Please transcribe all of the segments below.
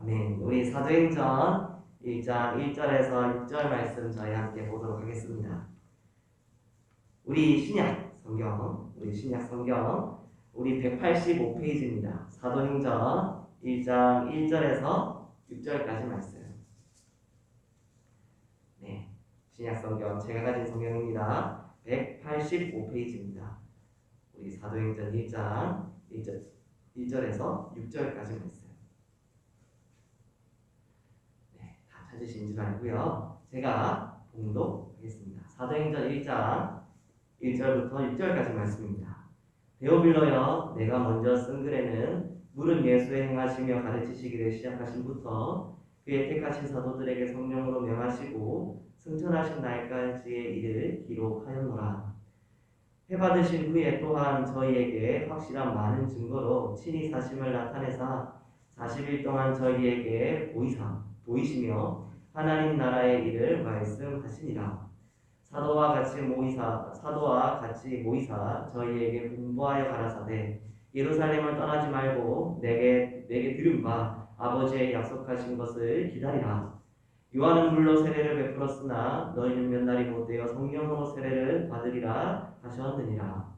아멘. 우리 사도행전 1장 1절에서 6절 말씀 저희 함께 보도록 하겠습니다. 우리 신약 성경, 우리 185페이지입니다. 사도행전 1장 1절에서 6절까지 말씀. 네, 신약 성경 제가 가진 성경입니다. 185페이지입니다. 우리 사도행전 1장 1절에서 6절까지 말씀. 찾으신 줄 알고요. 제가 봉독하겠습니다. 사도행전 1장 1절부터 6절까지 말씀입니다. 데오빌로여, 내가 먼저 쓴 글에는 무릇 예수의 행하시며 가르치시기를 시작하신부터 그의 택하신 사도들에게 성령으로 명하시고 승천하신 날까지의 일을 기록하였노라. 해받으신 후에 또한 저희에게 확실한 많은 증거로 친히 사심을 나타내사 40일 동안 저희에게 보이시며 하나님 나라의 일을 말씀하시니라. 사도와 같이 모이사 저희에게 분부하여 가라사대 예루살렘을 떠나지 말고 내게 들은 바 아버지의 약속하신 것을 기다리라. 요한은 물로 세례를 베풀었으나 너희는 몇 날이 못되어 성령으로 세례를 받으리라 하셨느니라.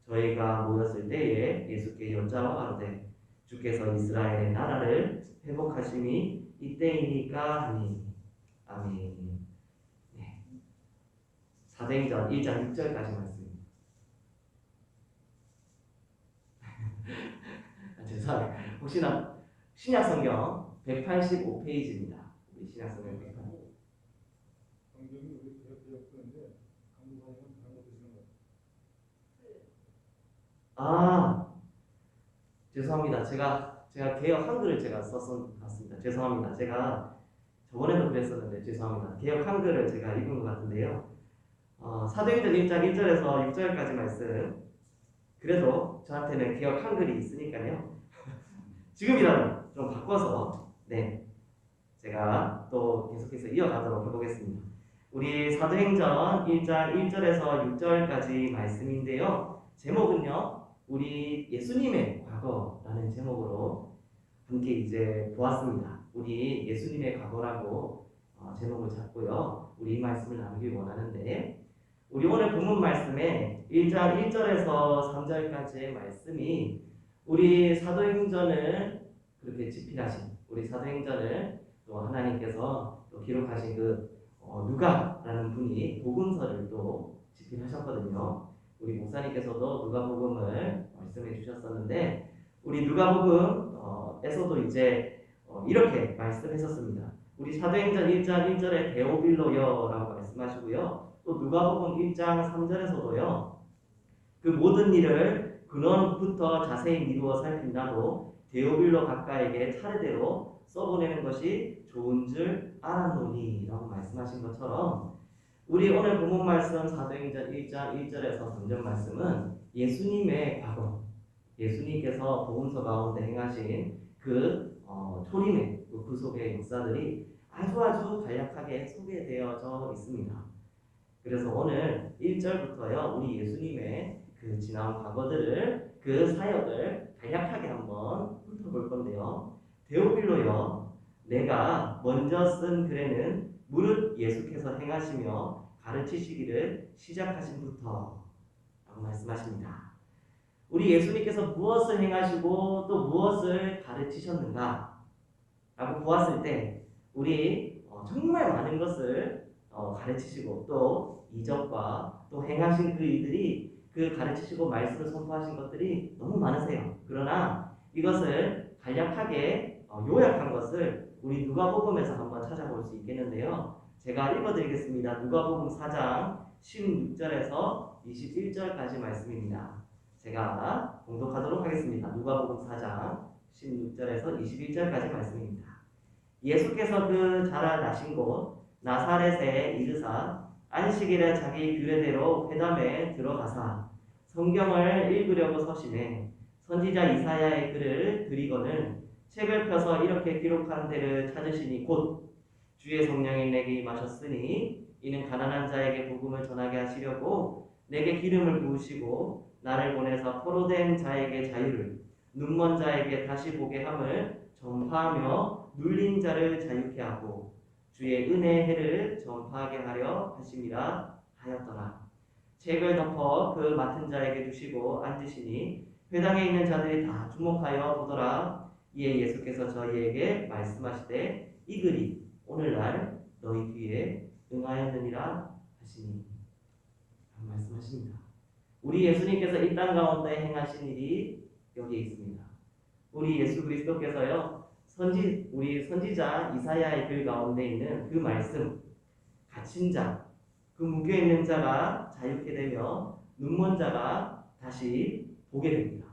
저희가 모였을 때에 예수께 여짜와 가로되 주께서 이스라엘의 나라를 회복하심이 이때이니까 하니. 아멘. 네. 사도행전 1장 6절까지 말씀입니다. 죄송합니다. 혹시나 신약성경 185페이지입니다. 우리 신약성경 185. 성경이 우리 개혁되었는데 한국사님은 잘못 드시는 거예요. 죄송합니다. 제가 개혁 한글을 제가 썼습니다. 죄송합니다. 제가 저번에도 그랬었는데 죄송합니다. 개혁 한글을 제가 읽은 것 같은데요. 사도행전 1장 1절에서 6절까지 말씀. 그래도 저한테는 개혁 한글이 있으니까요. 지금이라도 좀 바꿔서 제가 또 계속해서 이어가도록 해보겠습니다. 우리 사도행전 1장 1절에서 6절까지 말씀인데요. 제목은요. 우리 예수님의 과거라는 제목으로 함께 이제 보았습니다. 우리 예수님의 과거라고 제목을 잡고요. 우리 이 말씀을 나누기 원하는데 우리 오늘 본문 말씀에 1장 1절에서 3절까지의 말씀이 우리 사도행전을 그렇게 집필하신 우리 사도행전을 또 하나님께서 또 기록하신 그 누가라는 분이 복음서를 또 집필하셨거든요. 우리 목사님께서도 누가복음을 말씀해 주셨었는데 우리 누가복음에서도 이제 이렇게 말씀했었습니다. 우리 사도행전 1장 1절에 데오빌로여라고 말씀하시고요. 또 누가복음 1장 3절에서도요. 그 모든 일을 근원부터 자세히 미루어 살핀다고 데오빌로 각가에게 차례대로 써보내는 것이 좋은 줄 알았노니 라고 말씀하신 것처럼 우리 오늘 본문 말씀 사도행전 1장 1절에서 3절 말씀은 예수님의 과거, 예수님께서 복음서 가운데 행하신 그 초림의 그 구속의 역사들이 아주 간략하게 소개되어져 있습니다. 그래서 오늘 1절부터요 우리 예수님의 그 지나온 과거들을 그 사역을 간략하게 한번 훑어볼 건데요. 데오빌로여, 내가 먼저 쓴 글에는 무릇 예수께서 행하시며 가르치시기를 시작하신부터 라고 말씀하십니다. 우리 예수님께서 무엇을 행하시고 또 무엇을 가르치셨는가 라고 보았을 때 우리 정말 많은 것을 가르치시고 또 이적과 또 행하신 그 일들이 그 가르치시고 말씀을 선포하신 것들이 너무 많으세요. 그러나 이것을 간략하게 요약한 것을 우리 누가복음에서 한번 찾아볼 수 있겠는데요. 제가 읽어드리겠습니다. 누가복음 4장 16절에서 21절까지 말씀입니다. 제가 봉독하도록 하겠습니다. 누가복음 4장 16절에서 21절까지 말씀입니다. 예수께서 그 자라 나신 곳 나사렛에 이르사 안식일에 자기 규례대로 회당에 들어가사 성경을 읽으려고 서심해 선지자 이사야의 글을 드리거늘 책을 펴서 이렇게 기록한 데를 찾으시니 곧 주의 성령이 내게 임하셨으니 이는 가난한 자에게 복음을 전하게 하시려고 내게 기름을 부으시고 나를 보내서 포로된 자에게 자유를 눈먼 자에게 다시 보게 함을 전파하며 눌린 자를 자유케 하고 주의 은혜의 해를 전파하게 하려 하심이라 하였더라. 책을 덮어 그 맡은 자에게 주시고 앉으시니 회당에 있는 자들이 다 주목하여 보더라. 이에 예수께서 저희에게 말씀하시되 이 글이 오늘날 너희 귀에 응하였느니라 하시니 말씀하십니다. 우리 예수님께서 이 땅 가운데 행하신 일이 여기에 있습니다. 우리 예수 그리스도께서요 우리 선지자 이사야의 글 가운데 있는 그 말씀, 갇힌 자, 그 묶여 있는 자가 자유케 되며 눈먼 자가 다시 보게 됩니다.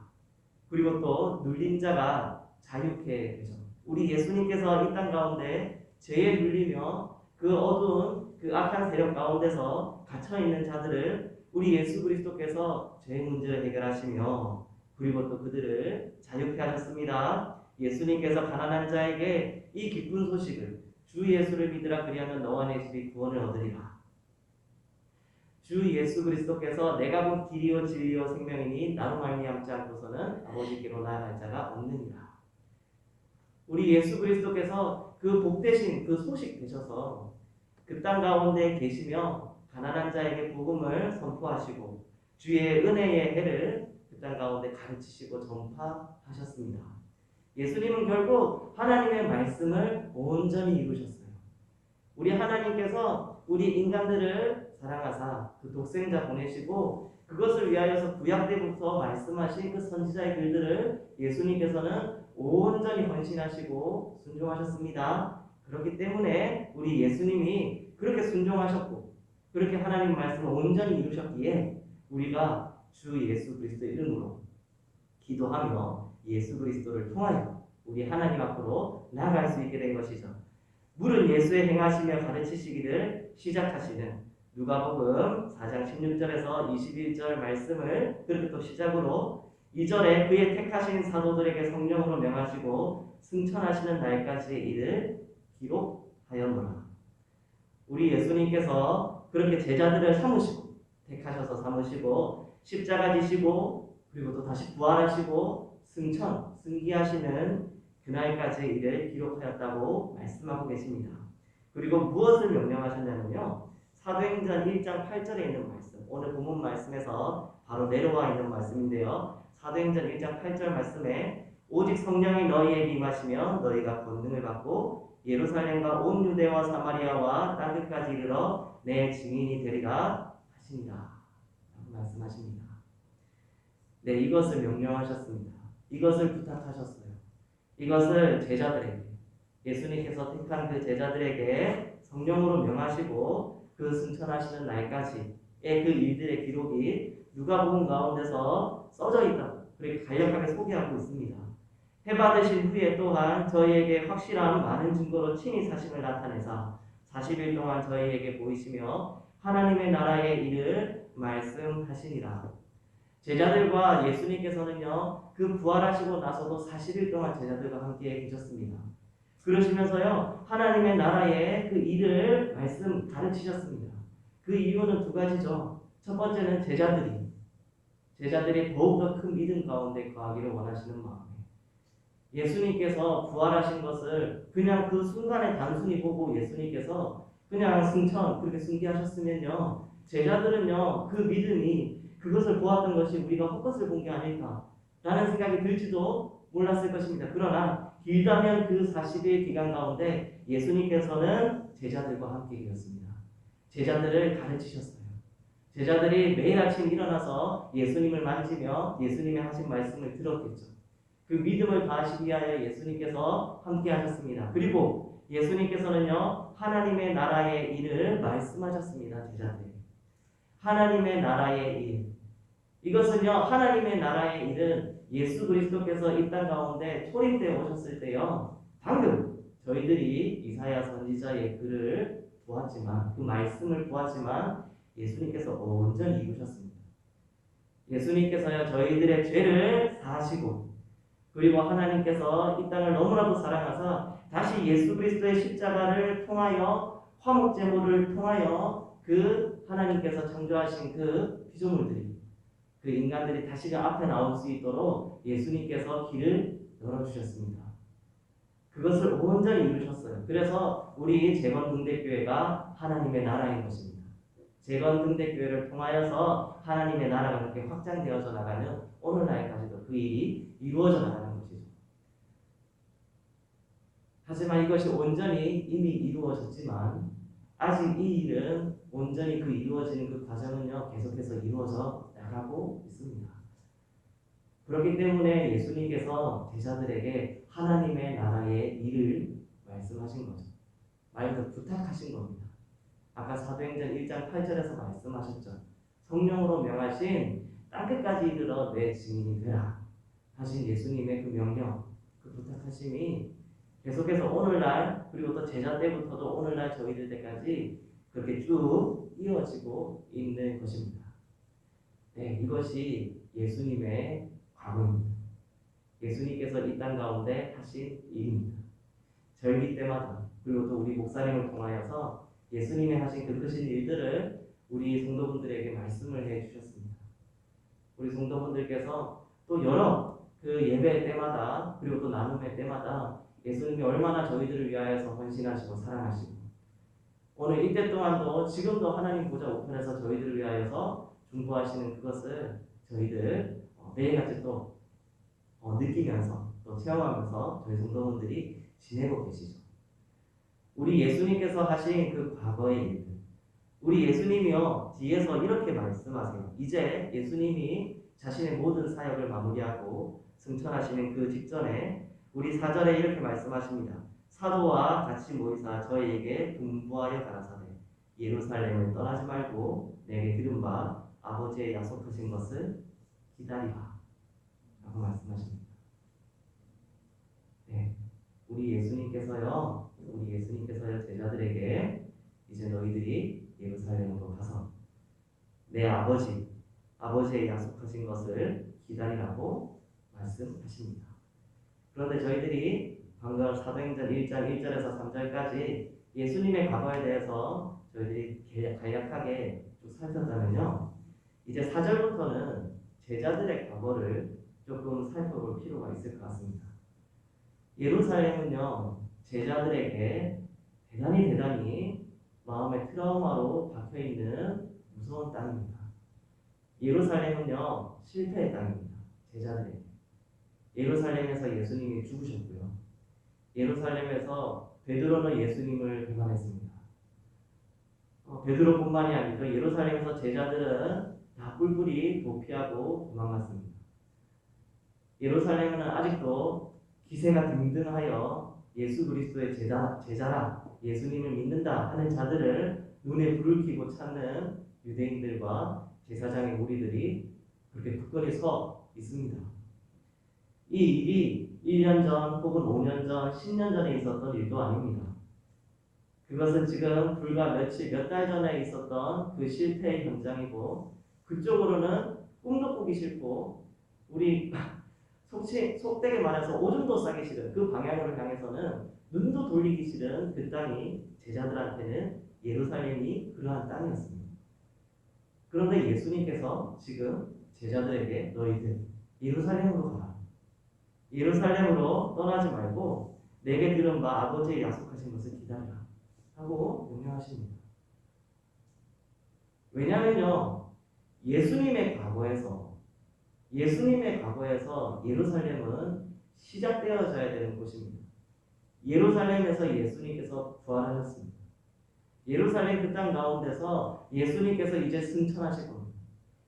그리고 또 눌린 자가 자유케 되죠. 우리 예수님께서 이 땅 가운데 죄에 눌리며 그 어두운 그 악한 세력 가운데서 갇혀 있는 자들을 우리 예수 그리스도께서 죄 문제를 해결하시며 그리고 또 그들을 자유케 하셨습니다. 예수님께서 가난한 자에게 이 기쁜 소식을 주 예수를 믿으라 그리하면 너와 내 집이 구원을 얻으리라. 주 예수 그리스도께서 내가 본 길이요 진리요 생명이니 나로 말미암지 않고서는 아버지께로 나아갈 자가 없느니라. 우리 예수 그리스도께서 그 복되신 그 소식 되셔서 그 땅 가운데 계시며 가난한 자에게 복음을 선포하시고 주의 은혜의 해를 그 땅 가운데 가르치시고 전파하셨습니다. 예수님은 결국 하나님의 말씀을 온전히 이루셨어요. 우리 하나님께서 우리 인간들을 사랑하사 그 독생자 보내시고 그것을 위하여서 구약 때부터 말씀하신 그 선지자의 글들을 예수님께서는 온전히 헌신하시고 순종하셨습니다. 그렇기 때문에 우리 예수님이 그렇게 순종하셨고 그렇게 하나님 말씀을 온전히 이루셨기에 우리가 주 예수 그리스도 이름으로 기도하며 예수 그리스도를 통하여 우리 하나님 앞으로 나아갈 수 있게 된 것이죠. 물은 예수의 행하시며 가르치시기를 시작하시는 누가복음 4장 16절에서 21절 말씀을 그렇게 또 시작으로 2절에 그의 택하신 사도들에게 성령으로 명하시고 승천하시는 날까지의 일을 기록하였노라. 우리 예수님께서 그렇게 제자들을 삼으시고 택하셔서 삼으시고 십자가 지시고 그리고 또 다시 부활하시고 승기하시는 그날까지의 일을 기록하였다고 말씀하고 계십니다. 그리고 무엇을 명령하셨냐면요. 사도행전 1장 8절에 있는 말씀, 오늘 본문 말씀에서 바로 내려와 있는 말씀인데요. 사도행전 1장 8절 말씀에 오직 성령이 너희에게 임하시면 너희가 권능을 받고 예루살렘과 온 유대와 사마리아와 땅끝까지 이르러 내 증인이 되리라 하십니다. 라고 말씀하십니다. 네, 이것을 명령하셨습니다. 이것을 부탁하셨어요. 이것을 제자들에게, 예수님께서 택한 그 제자들에게 성령으로 명하시고 그 승천하시는 날까지의 그 일들의 기록이 누가복음 가운데서 써져 있다고 그렇게 간략하게 소개하고 있습니다. 해받으신 후에 또한 저희에게 확실한 많은 증거로 친히 사심을 나타내사 40일 동안 저희에게 보이시며 하나님의 나라의 일을 말씀하시니라. 제자들과 예수님께서는요, 그 부활하시고 나서도 40일 동안 제자들과 함께 계셨습니다. 그러시면서요, 하나님의 나라의 그 일을 가르치셨습니다. 그 이유는 두 가지죠. 첫 번째는 제자들이 더욱더 큰 믿음 가운데 거하기를 원하시는 마음에 예수님께서 부활하신 것을 그냥 그 순간에 단순히 보고 예수님께서 그냥 그렇게 승계하셨으면요, 제자들은요, 그 믿음이 그것을 보았던 것이 우리가 헛것을 본 게 아닐까라는 생각이 들지도 몰랐을 것입니다. 그러나 길다면 그 40일 기간 가운데 예수님께서는 제자들과 함께 계셨습니다. 제자들을 가르치셨어요. 제자들이 매일 아침 일어나서 예수님을 만지며 예수님의 하신 말씀을 들었겠죠. 그 믿음을 더하시기 위하여 예수님께서 함께 하셨습니다. 그리고 예수님께서는요, 하나님의 나라의 일을 말씀하셨습니다. 제자들에게. 하나님의 나라의 일. 이것은요, 하나님의 나라의 일은 예수 그리스도께서 이 땅 가운데 초림되어 오셨을 때요, 방금 저희들이 이사야 선지자의 글을 보았지만, 그 말씀을 보았지만 예수님께서 온전히 이루셨습니다. 예수님께서요, 저희들의 죄를 사하시고 그리고 하나님께서 이 땅을 너무나도 사랑하사 다시 예수 그리스도의 십자가를 통하여 화목제물을 통하여 그 하나님께서 창조하신 그 피조물들이 그 인간들이 다시 그 앞에 나올 수 있도록 예수님께서 길을 열어주셨습니다. 그것을 온전히 이루셨어요. 그래서 우리 재건등대교회가 하나님의 나라인 것입니다. 재건등대교회를 통하여서 하나님의 나라가 그렇게 확장되어져 나가는 오늘날까지도 그 일이 이루어져 나가는 것이죠. 하지만 이것이 온전히 이미 이루어졌지만 아직 이 일은 온전히 그 이루어지는 그 과정은요 계속해서 이루어져 나가고 있습니다. 그렇기 때문에 예수님께서 제자들에게 하나님의 나라의 일을 말씀하신 거죠. 말 그대로 부탁하신 겁니다. 아까 사도행전 1장 8절에서 말씀하셨죠. 성령으로 명하신 땅끝까지 이르러 내 증인이 되라 하신 예수님의 그 명령, 그 부탁하심이 계속해서 오늘날 그리고 또 제자 때부터도 오늘날 저희들 때까지 그렇게 쭉 이어지고 있는 것입니다. 네, 이것이 예수님의 과거입니다. 예수님께서 이 땅 가운데 하신 일입니다. 절기 때마다 그리고 또 우리 목사님을 통하여서 예수님이 하신 그 크신 일들을 우리 성도분들에게 말씀을 해주셨습니다. 우리 성도분들께서 또 여러 그 예배 때마다 그리고 또 나눔의 때마다 예수님이 얼마나 저희들을 위하여서 헌신하시고 사랑하시고 오늘 이때 동안도 지금도 하나님 보좌 우편에서 저희들을 위하여서 중보하시는 그것을 저희들 매일같이 또 느끼면서 또 체험하면서 저희 성도분들이 지내고 계시죠. 우리 예수님께서 하신 그 과거의 일들, 우리 예수님이요 뒤에서 이렇게 말씀하세요. 이제 예수님이 자신의 모든 사역을 마무리하고 승천하시는 그 직전에 우리 4절에 이렇게 말씀하십니다. 사도와 같이 모이사 저희에게 분부하여 가라사대 예루살렘을 떠나지 말고 내게 들은 바 아버지의 약속하신 것을 기다리라 라고 말씀하십니다. 네, 우리 예수님께서요 제자들에게 이제 너희들이 예루살렘으로 가서 내 아버지의 약속하신 것을 기다리라고 말씀하십니다. 그런데 저희들이 방금 사도행전 1장 1절에서 3절까지 예수님의 과거에 대해서 저희들이 간략하게 쭉 살펴보면요. 이제 4절부터는 제자들의 과거를 조금 살펴볼 필요가 있을 것 같습니다. 예루살렘은요. 제자들에게 대단히 마음의 트라우마로 박혀있는 무서운 땅입니다. 예루살렘은요. 실패의 땅입니다. 제자들에게. 예루살렘에서 예수님이 죽으셨고요. 예루살렘에서 베드로는 예수님을 배반했습니다. 베드로뿐만이 아니죠. 예루살렘에서 제자들은 다 뿔뿔이 도피하고 도망갔습니다. 예루살렘은 아직도 기세가 등등하여 예수 그리스도의 제자라 예수님을 믿는다 하는 자들을 눈에 불을 켜고 찾는 유대인들과 제사장의 무리들이 그렇게 굳건히 서 있습니다. 이 일이 1년 전 혹은 5년 전, 10년 전에 있었던 일도 아닙니다. 그것은 지금 불과 몇 달 전에 있었던 그 실패의 현장이고 그쪽으로는 꿈도 꾸기 싫고 우리 속되게 말해서 오줌도 싸기 싫은 그 방향으로 향해서는 눈도 돌리기 싫은 그 땅이 제자들한테는 예루살렘이 그러한 땅이었습니다. 그런데 예수님께서 지금 제자들에게 너희들 예루살렘으로 가라. 예루살렘으로 떠나지 말고 내게 들은 바 아버지의 약속하신 것을 기다리라 하고 명령하십니다. 왜냐하면요. 예수님의 과거에서 예루살렘은 시작되어져야 되는 곳입니다. 예루살렘에서 예수님께서 부활하셨습니다. 예루살렘 그 땅 가운데서 예수님께서 이제 승천하실 겁니다.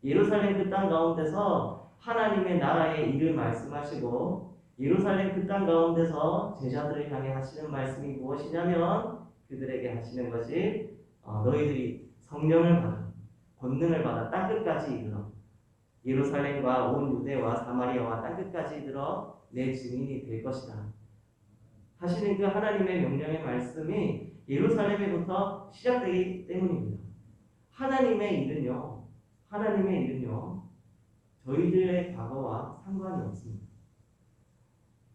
예루살렘 그 땅 가운데서 하나님의 나라의 일을 말씀하시고 예루살렘 그 땅 가운데서 제자들을 향해 하시는 말씀이 무엇이냐면 그들에게 하시는 것이 너희들이 성령을 받아 권능을 받아 땅끝까지 이르러 예루살렘과 온 유대와 사마리아와 땅끝까지 이르러 내 증인이 될 것이다 하시는 그 하나님의 명령의 말씀이 예루살렘에부터 시작되기 때문입니다. 하나님의 일은요 저희들의 과거와 상관이 없습니다.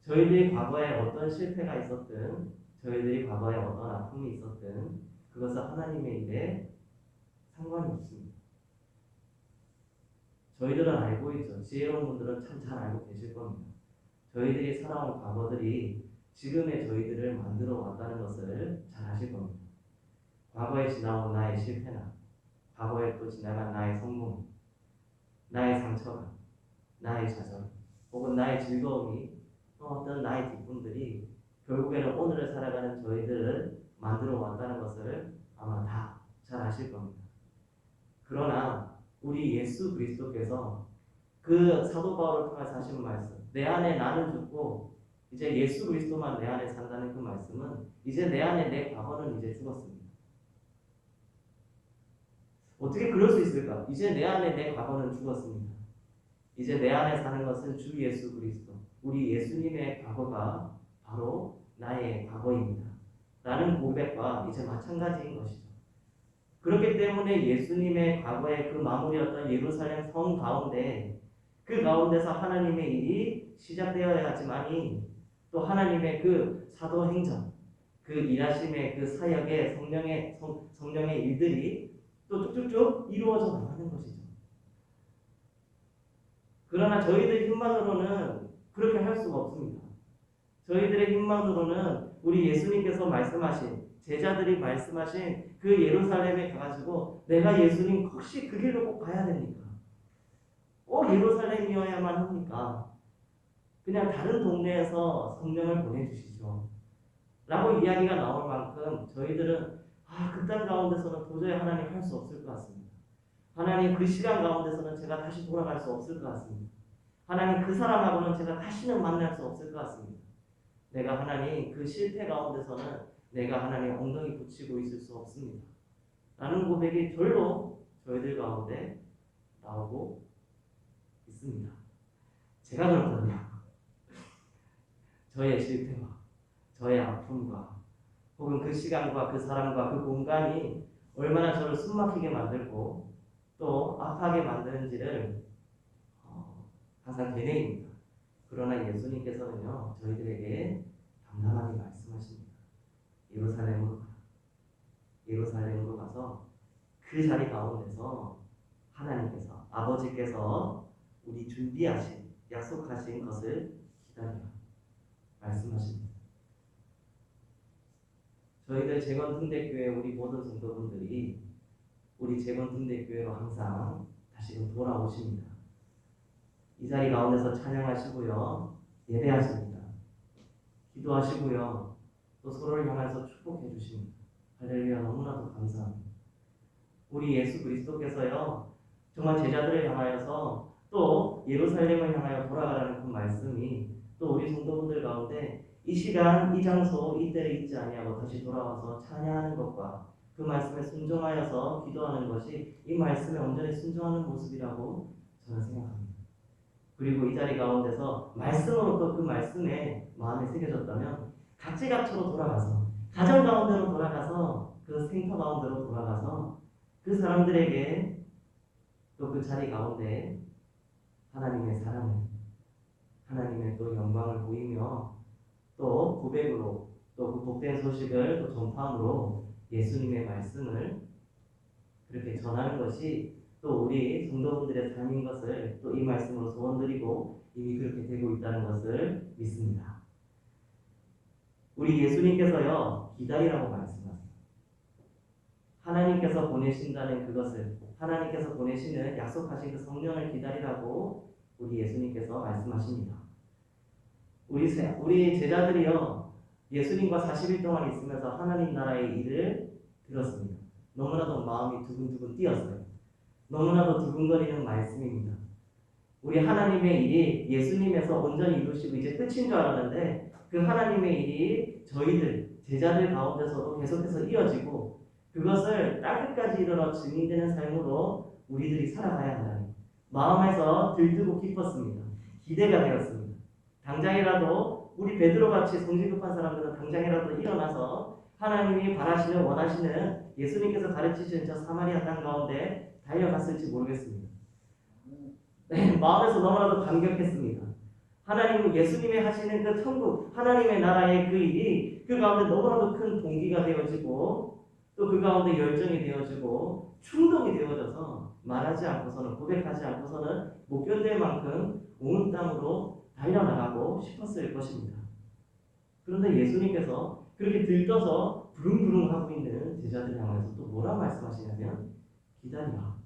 저희들이 과거에 어떤 실패가 있었든 저희들이 과거에 어떤 아픔이 있었든 그것은 하나님의 일에 상관이 없습니다. 저희들은 알고 있죠. 지혜로운 분들은 참 잘 알고 계실 겁니다. 저희들이 살아온 과거들이 지금의 저희들을 만들어 왔다는 것을 잘 아실 겁니다. 과거에 지나온 나의 실패나 과거에 또 지나간 나의 성공, 나의 상처가, 나의 좌절, 혹은 나의 즐거움이 또 어떤 나의 기쁨들이 결국에는 오늘을 살아가는 저희들을 만들어 왔다는 것을 아마 다 잘 아실 겁니다. 그러나 우리 예수 그리스도께서 그 사도 바울을 통해서 하신 말씀, 내 안에 나는 죽고 이제 예수 그리스도만 내 안에 산다는 그 말씀은 이제 내 안에 내 과거는 이제 죽었습니다. 어떻게 그럴 수 있을까? 이제 내 안에 내 과거는 죽었습니다. 이제 내 안에 사는 것은 주 예수 그리스도, 우리 예수님의 과거가 바로 나의 과거입니다. 라는 고백과 이제 마찬가지인 것이죠. 그렇기 때문에 예수님의 과거의 그 마무리였던 예루살렘 성 가운데 그 가운데서 하나님의 일이 시작되어야 하지만이 또 하나님의 그 사도행전, 그 일하심의 그 사역의 성령의 일들이 또 쭉쭉쭉 이루어져 나가는 것이죠. 그러나 저희들 힘만으로는 그렇게 할 수가 없습니다. 저희들의 힘만으로는 우리 예수님께서 말씀하신 제자들이 말씀하신 그 예루살렘에 가가지고 내가 예수님 혹시 그 길로 꼭 가야 됩니까? 예루살렘이어야만 합니까? 그냥 다른 동네에서 성령을 보내주시죠. 라고 이야기가 나올 만큼 저희들은 극단 가운데서는 도저히 하나님 할 수 없을 것 같습니다. 하나님 그 시간 가운데서는 제가 다시 돌아갈 수 없을 것 같습니다. 하나님 그 사람하고는 제가 다시는 만날 수 없을 것 같습니다. 내가 하나님 그 실패 가운데서는 내가 하나님 엉덩이 붙이고 있을 수 없습니다. 라는 고백이 절로 저희들 가운데 나오고 있습니다. 제가 그렇거든요. 저의 실패와 저의 아픔과 혹은 그 시간과 그 사람과 그 공간이 얼마나 저를 숨막히게 만들고 또 아파하게 만드는지를 항상 되뇌입니다. 그러나 예수님께서는요 저희들에게 담담하게 말씀하십니다. 예루살렘으로 가라. 예루살렘으로 가서 그 자리 가운데서 하나님께서 아버지께서 우리 준비하신 약속하신 것을 기다리라 말씀하십니다. 저희들 재건등대교회 우리 모든 성도분들이 우리 재건등대교회로 항상 다시금 돌아오십니다. 이 자리 가운데서 찬양하시고요, 예배하십니다. 기도하시고요, 또 서로를 향해서 축복해 주십니다. 할렐루야, 너무나도 감사합니다. 우리 예수 그리스도께서요 정말 제자들을 향하여서 또 예루살렘을 향하여 돌아가라는 그 말씀이 또 우리 성도분들 가운데 이 시간, 이 장소, 이때를 잊지 아니하고 다시 돌아와서 찬양하는 것과 그 말씀에 순종하여서 기도하는 것이 이 말씀에 온전히 순종하는 모습이라고 저는 생각합니다. 그리고 이 자리 가운데서 말씀으로 또 그 말씀에 마음에 새겨졌다면 각지각처로 돌아가서 가정 가운데로 돌아가서 그 생터 가운데로 돌아가서 그 사람들에게 또 그 자리 가운데 하나님의 사랑을, 하나님의 또 영광을 보이며 또 고백으로 또 그 복된 소식을 또 전파함으로 예수님의 말씀을 그렇게 전하는 것이 또 우리 성도분들의 삶인 것을 또 이 말씀으로 소원드리고 이미 그렇게 되고 있다는 것을 믿습니다. 우리 예수님께서요 기다리라고 말씀하세요. 하나님께서 보내신다는 그것을, 하나님께서 보내시는 약속하신 그 성령을 기다리라고 우리 예수님께서 말씀하십니다. 우리 제자들이요 예수님과 40일 동안 있으면서 하나님 나라의 일을 들었습니다. 너무나도 마음이 두근두근 뛰었어요. 너무나도 두근거리는 말씀입니다. 우리 하나님의 일이 예수님에서 온전히 이루시고 이제 끝인 줄 알았는데 그 하나님의 일이 저희들 제자들 가운데서도 계속해서 이어지고 그것을 땅끝까지 이르러 증인되는 삶으로 우리들이 살아가야 한다는 마음에서 들뜨고 기뻤습니다. 기대가 되었습니다. 당장이라도 우리 베드로같이 성질급한 사람들은 당장이라도 일어나서 하나님이 바라시는 원하시는 예수님께서 가르치신 저 사마리아 땅 가운데 달려갔을지 모르겠습니다. 네, 마음에서 너무나도 감격했습니다. 하나님은 예수님이 하시는 그 천국, 하나님의 나라의 그 일이 그 가운데 너무나도 큰 동기가 되어지고 또 그 가운데 열정이 되어지고 충동이 되어져서 말하지 않고서는, 고백하지 않고서는 못 견딜 만큼 온 땅으로 달려나가고 싶었을 것입니다. 그런데 예수님께서 그렇게 들떠서 부릉부릉 하고 있는 제자들 향해서 또 뭐라 말씀하시냐면 기다리라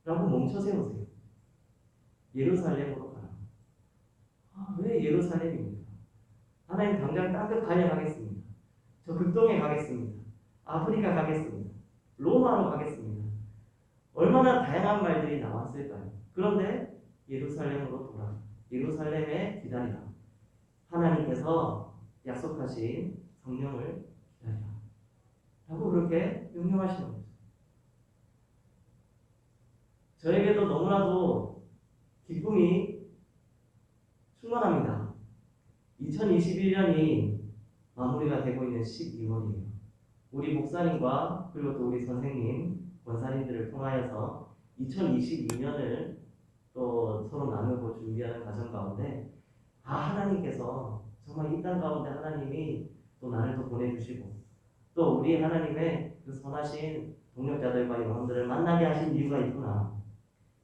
라고 멈춰 세우세요. 예루살렘으로 가라. 왜 예루살렘입니까? 하나님 당장 딴 데 가겠습니다. 저 극동에 가겠습니다. 아프리카 가겠습니다. 로마로 가겠습니다. 얼마나 다양한 말들이 나왔을까요? 그런데 예루살렘으로 돌아가. 예루살렘에 기다리라. 하나님께서 약속하신 성령을 기다리라. 라고 그렇게 명령하시는 거죠. 저에게도 너무나도 기쁨이 충만합니다. 2021년이 마무리가 되고 있는 12월이에요. 우리 목사님과 그리고 또 우리 선생님, 권사님들을 통하여서 2022년을 또 서로 나누고 준비하는 과정 가운데 하나님께서 정말 이 땅 가운데 하나님이 또 나를 또 보내주시고 또 우리 하나님의 그 선하신 동력자들과 영혼들을 만나게 하신 이유가 있구나.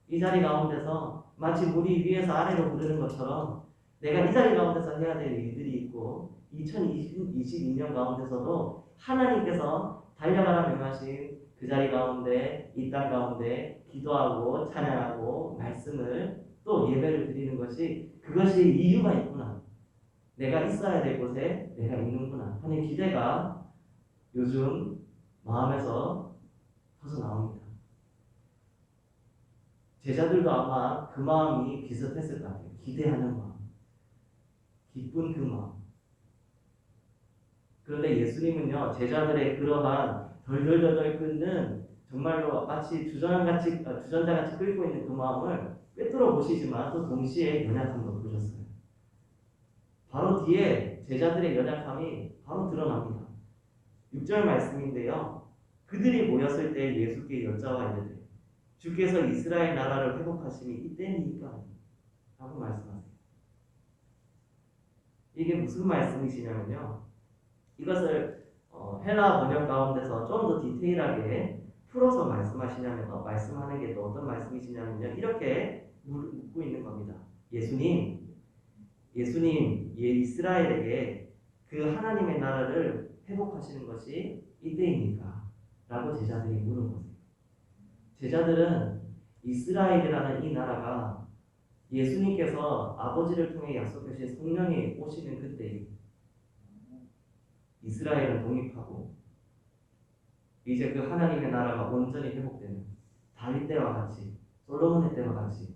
이 자리 가운데서 마치 물이 위에서 아래로 흐르는 것처럼 내가 이 자리 가운데서 해야 될 일들이 있고 2022년 가운데서도 하나님께서 달려가라 명하신 그 자리 가운데 이 땅 가운데 기도하고 찬양하고 말씀을 또 예배를 드리는 것이 그것이 이유가 있구나. 내가 있어야 될 곳에 내가 있는구나 하는 기대가 요즘 마음에서 터져 나옵니다. 제자들도 아마 그 마음이 비슷했을 것 같아요. 기대하는 마음, 기쁜 그 마음. 그런데 예수님은요, 제자들의 그러한 덜덜덜덜 끓는 정말로 마치 주전자같이 끓고 있는 그 마음을 꿰뚫어 보시지만 또 동시에 연약함도 보셨어요. 바로 뒤에 제자들의 연약함이 바로 드러납니다. 6절 말씀인데요. 그들이 모였을 때 예수께 여짜와 이르되 주께서 이스라엘 나라를 회복하심이 이때니까 라고 말씀하세요. 이게 무슨 말씀이시냐면요. 이것을 헬라 번역 가운데서 좀 더 디테일하게 풀어서 말씀하는 게 또 어떤 말씀이시냐면요. 이렇게 묻고 있는 겁니다. 예수님, 이스라엘에게 그 하나님의 나라를 회복하시는 것이 이때입니까? 라고 제자들이 물은 거예요. 제자들은 이스라엘이라는 이 나라가 예수님께서 아버지를 통해 약속하신 성령이 오시는 그때 이스라엘은 독립하고 이제 그 하나님의 나라가 온전히 회복되는 다윗 때와 같이 솔로몬의 때와 같이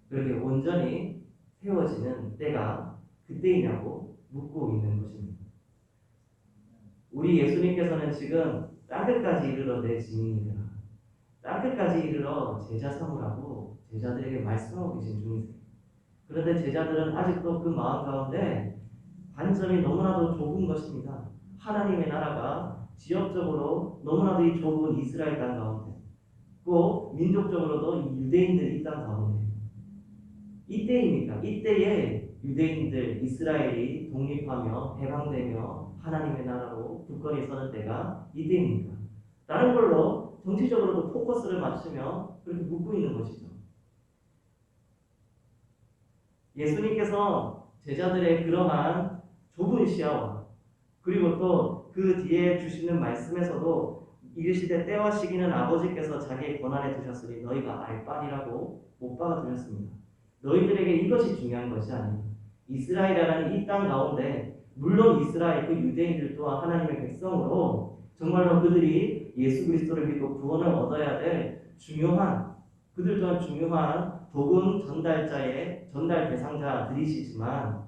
그렇게 온전히 세워지는 때가 그때이냐고 묻고 있는 것입니다. 우리 예수님께서는 지금 땅끝까지 이르러 내 증인이라 땅끝까지 이르러 제자 삼으라고 제자들에게 말씀하고 계신 중이세요. 그런데 제자들은 아직도 그 마음 가운데 관점이 너무나도 좁은 것입니다. 하나님의 나라가 지역적으로 너무나도 이 좁은 이스라엘 땅 가운데 또 민족적으로도 이 유대인들 이 땅 가운데 이때입니까? 이때에 유대인들 이스라엘이 독립하며 해방되며 하나님의 나라로 굳건히 서는 때가 이때입니까? 다른 걸로 정치적으로도 포커스를 맞추며 그렇게 묻고 있는 것이죠. 예수님께서 제자들의 그러한 좁은 시야와 그리고 또 그 뒤에 주시는 말씀에서도 이르시되 때와 시기는 아버지께서 자기의 권한에 두셨으니 너희가 알 바니라고 못 박아두셨습니다. 너희들에게 이것이 중요한 것이 아닙니다. 이스라엘이라는 이 땅 가운데 물론 이스라엘 그 유대인들 또한 하나님의 백성으로 정말로 그들이 예수 그리스도를 믿고 구원을 얻어야 될 중요한 그들 또한 중요한 복음 전달 대상자들이시지만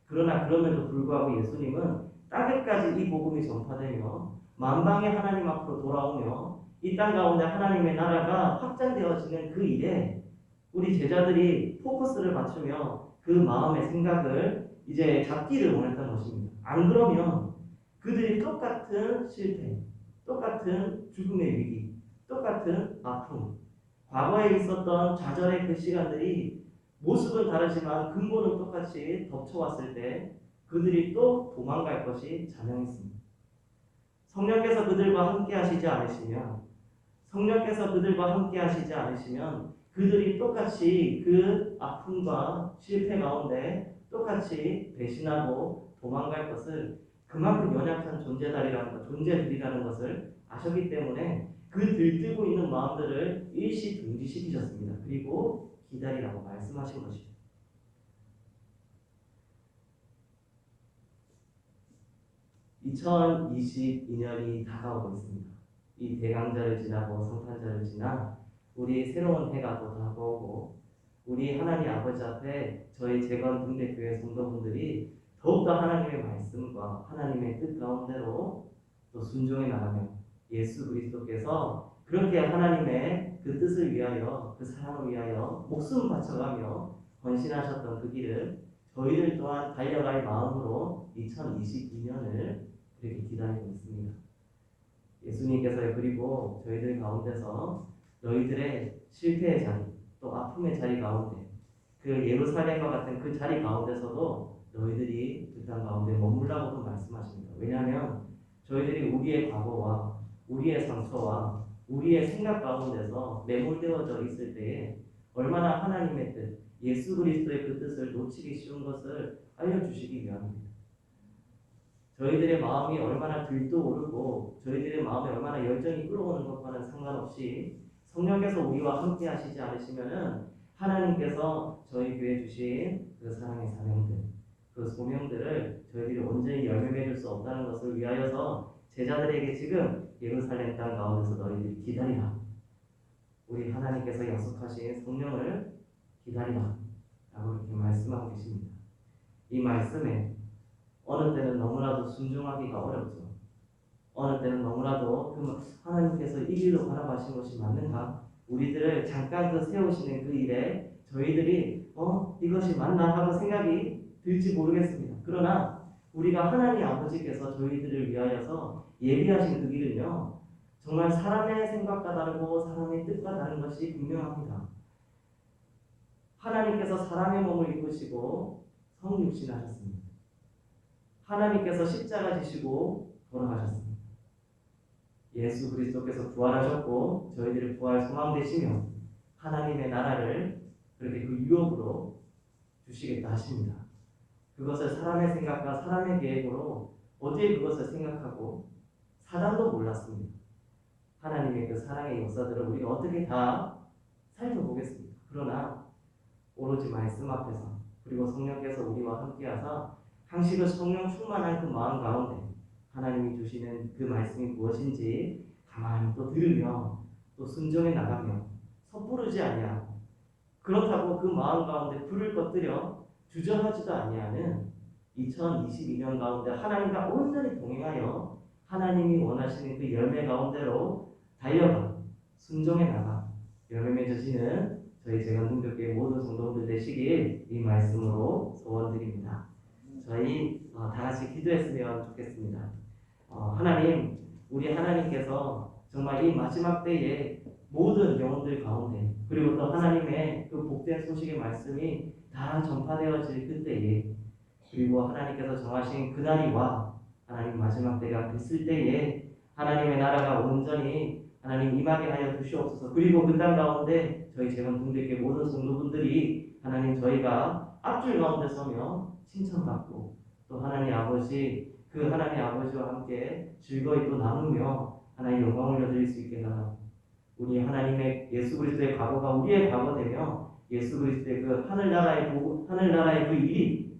그러나 그럼에도 불구하고 예수님은 땅끝까지 이 복음이 전파되며 만방의 하나님 앞으로 돌아오며 이 땅 가운데 하나님의 나라가 확장되어지는 그 일에 우리 제자들이 포커스를 맞추며 그 마음의 생각을 이제 잡기를 원했던 것입니다. 안 그러면 그들이 똑같은 실패, 똑같은 죽음의 위기, 똑같은 아픔, 과거에 있었던 좌절의 그 시간들이 모습은 다르지만 근본은 똑같이 덮쳐왔을 때 그들이 또 도망갈 것이 자명했습니다. 성령께서 그들과 함께 하시지 않으시면 그들이 똑같이 그 아픔과 실패 가운데 똑같이 배신하고 도망갈 것을 그만큼 연약한 존재들이라는 것을 아셨기 때문에 그 들뜨고 있는 마음들을 일시 중지시키셨습니다. 그리고 기다리라고 말씀하신 것이죠. (2022년이) 다가오고 있습니다. 이 대강절을 지나고 성탄절을 지나 우리 새로운 해가 또 다가오고 우리 하나님 아버지 앞에 저희 재건 등대교회 성도분들이 더욱더 하나님의 말씀과 하나님의 뜻 가운데로 또 순종해 나가며 예수 그리스도께서 그렇게 하나님의 그 뜻을 위하여 그 사랑을 위하여 목숨 바쳐가며 헌신하셨던 그 길을 저희들 또한 달려갈 마음으로 2022년을 그렇게 기다리고 있습니다. 예수님께서 그리고 저희들 가운데서 너희들의 실패의 자리 또 아픔의 자리 가운데 그 예루살렘과 같은 그 자리 가운데서도 너희들이 그 땅 가운데 머물라고도 말씀하십니다. 왜냐하면 저희들이 우리의 과거와 우리의 상처와 우리의 생각 가운데서 매몰되어져 있을 때에 얼마나 하나님의 뜻, 예수 그리스도의 그 뜻을 놓치기 쉬운 것을 알려주시기 위함입니다. 저희들의 마음이 얼마나 들떠오르고 저희들의 마음에 얼마나 열정이 끌어오는 것과는 상관없이 성령께서 우리와 함께 하시지 않으시면은 하나님께서 저희 교회에 주신 그 사랑의 사명들, 그 소명들을 저희들이 온전히 열매 맺을 수 없다는 것을 위하여서 제자들에게 지금 예루살렘 땅 가운데서 너희들이 기다리라. 우리 하나님께서 약속하신 성령을 기다리라. 라고 이렇게 말씀하고 계십니다. 이 말씀에 어느 때는 너무나도 순종하기가 어렵죠. 어느 때는 너무나도 하나님께서 이 길로 바라보신 것이 맞는가? 우리들을 잠깐 그 세우시는 그 일에 저희들이 이것이 맞나 하고 생각이 들지 모르겠습니다. 그러나 우리가 하나님 아버지께서 저희들을 위하여서 예비하신 그 길은요, 정말 사람의 생각과 다르고 사람의 뜻과 다른 것이 분명합니다. 하나님께서 사람의 몸을 입으시고 성육신하셨습니다. 하나님께서 십자가 지시고 돌아가셨습니다. 예수 그리스도께서 부활하셨고 저희들이 부활 소망 되시며 하나님의 나라를 그렇게 그 유업으로 주시겠다 하십니다. 그것을 사람의 생각과 사람의 계획으로 어디에 그것을 생각하고 사단도 몰랐습니다. 하나님의 그 사랑의 역사들을 우리가 어떻게 다 살펴보겠습니까? 그러나 오로지 말씀 앞에서 그리고 성령께서 우리와 함께하사 항시 그 성령 충만한 그 마음 가운데 하나님이 주시는 그 말씀이 무엇인지 가만히 또 들으며 또 순종해 나가며 섣부르지 아니하고 그렇다고 그 마음 가운데 불을 꺼뜨려 주저하지도 아니하는 2022년 가운데 하나님과 온전히 동행하여 하나님이 원하시는 그 열매 가운데로 달려가 순종해 나가 열매 맺으시는 저희 재건등교회 모든 성도들 되시길 이 말씀으로 소원드립니다. 저희 다 같이 기도했으면 좋겠습니다. 하나님, 우리 하나님께서 정말 이 마지막 때에 모든 영혼들 가운데 그리고 또 하나님의 그 복된 소식의 말씀이 다 전파되어질 그때에 그리고 하나님께서 정하신 그날이 와 하나님 마지막 때가 됐을 때에 하나님의 나라가 온전히 하나님 임하게 하여 주시옵소서. 그리고 그 땅 가운데 저희 재건등대교회 모든 성도분들이 하나님 저희가 앞줄 가운데 서며 칭찬받고 또 하나님 아버지 그 하나님 아버지와 함께 즐거이 또 나누며 하나님 영광을 올려드릴 수 있게 하라. 우리 하나님의 예수 그리스도의 과거가 우리의 과거되며 예수 그리스도의 그 하늘나라의 그 일이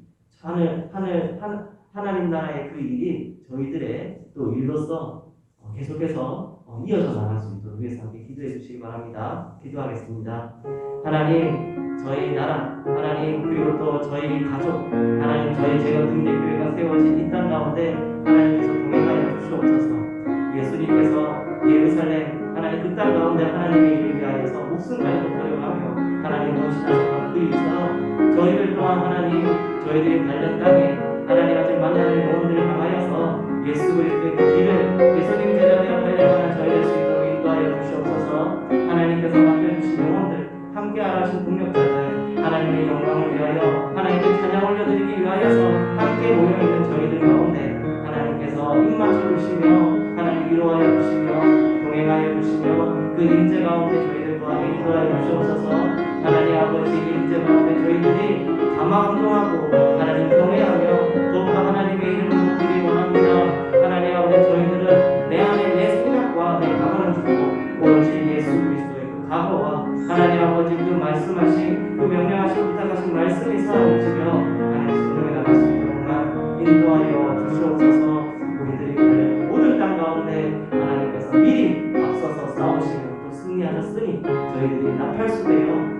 하나님 나라의 그 일이 저희들의 또 일로서 계속해서 이어져 나갈 수 있도록 위해서 함께 기도해 주시기 바랍니다. 기도하겠습니다. 하나님, 저희 나라, 하나님 그리고 또 저희 가족, 하나님 저희 재건등대교회가 세워진 이 땅 가운데 하나님께서 동행하여 주시옵소서. 예수님께서 예루살렘 하나님 그 땅 가운데 하나님의 일을 위하여서 목숨까지도 버려가며 하나님 헌신하셨던 그 일처럼 저희들 또한 하나님 저희들의 발른 땅에 하나님 아직 만나는 영혼들을 향하여서 예수 그리스도의 그 길을 예수님 제자되어 달려가는 저희 될 수 있도록 인도하여 주시옵소서. 하나님께서 맡겨주신 영혼들 함께하라 하신 동력자들 하나님의 영광을 위하여 하나님께 찬양 올려드리기 위하여서 함께 모여있는 저희들 가운데 하나님께서 입맞춰 주시며 하나님 위로하여 주시며 동행하여 주시며 그 임재 가운데 저희들 또한 인도하여 주시옵소서. 하나님 아버지 임재 가운데 저희들이 감화감동하고 하나님 경외하며 더욱더 하나님 과거와 하나님 아버지 그 말씀하신 그 명령하신 부탁하신 말씀이 살아움직여 하나님 순종해 나갈 수 있도록만 인도하여 주시옵소서. 우리들이 가는 모든 땅 가운데 하나님께서 미리 앞서서 싸우시고 또 승리하셨으니 저희들이 나팔수 되어